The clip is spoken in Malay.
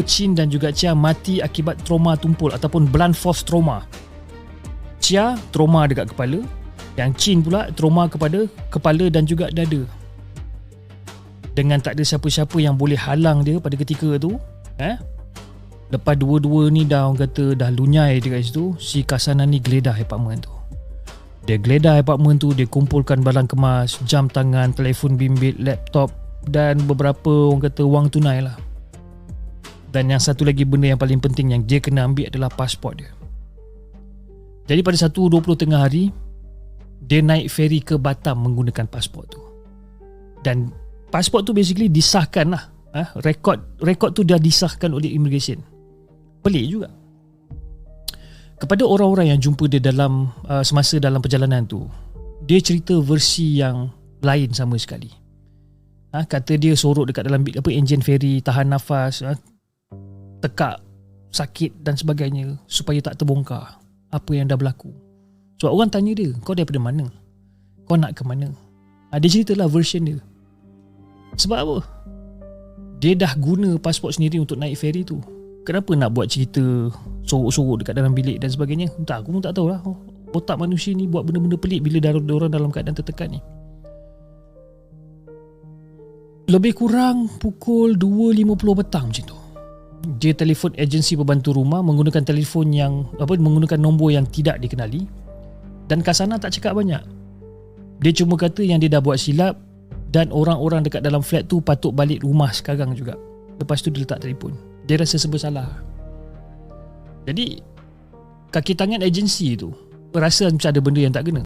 Chin dan juga Chia mati akibat trauma tumpul ataupun blunt force trauma. Chia trauma dekat kepala, yang Chin pula trauma kepada kepala dan juga dada. Dengan tak ada siapa-siapa yang boleh halang dia pada ketika tu, lepas dua-dua ni dah orang kata dah lunyai dekat situ, si Kasanan ni geledah apartment tu. Dia geledah apartment tu, dia kumpulkan barang kemas, jam tangan, telefon bimbit, laptop dan beberapa orang kata wang tunai lah. Dan yang satu lagi benda yang paling penting yang dia kena ambil adalah pasport dia. Jadi pada 1.20 tengah hari, dia naik feri ke Batam menggunakan pasport tu. Dan pasport tu basically disahkan lah. Rekod tu dah disahkan oleh immigration. Pelik juga. Kepada orang-orang yang jumpa dia dalam semasa dalam perjalanan tu, dia cerita versi yang lain sama sekali. Kata dia sorok dekat dalam enjin feri, tahan nafas, tekak, sakit dan sebagainya supaya tak terbongkar apa yang dah berlaku. Sebab orang tanya dia, kau daripada mana? Kau nak ke mana? Dia ceritalah version dia. Sebab apa? Dia dah guna pasport sendiri untuk naik feri tu. Kenapa nak buat cerita sorok-sorok dekat dalam bilik dan sebagainya? Entah, aku pun tak tahulah. Otak manusia ni buat benda-benda pelik bila orang dalam keadaan tertekan ni. Lebih kurang pukul 2.50 petang macam tu, dia telefon agensi pembantu rumah menggunakan telefon yang menggunakan nombor yang tidak dikenali. Dan Kasana tak cakap banyak. Dia cuma kata yang dia dah buat silap dan orang-orang dekat dalam flat tu patut balik rumah sekarang juga. Lepas tu dia letak telefon. Dia rasa serba salah. Jadi kaki tangan agensi tu rasa macam ada benda yang tak kena.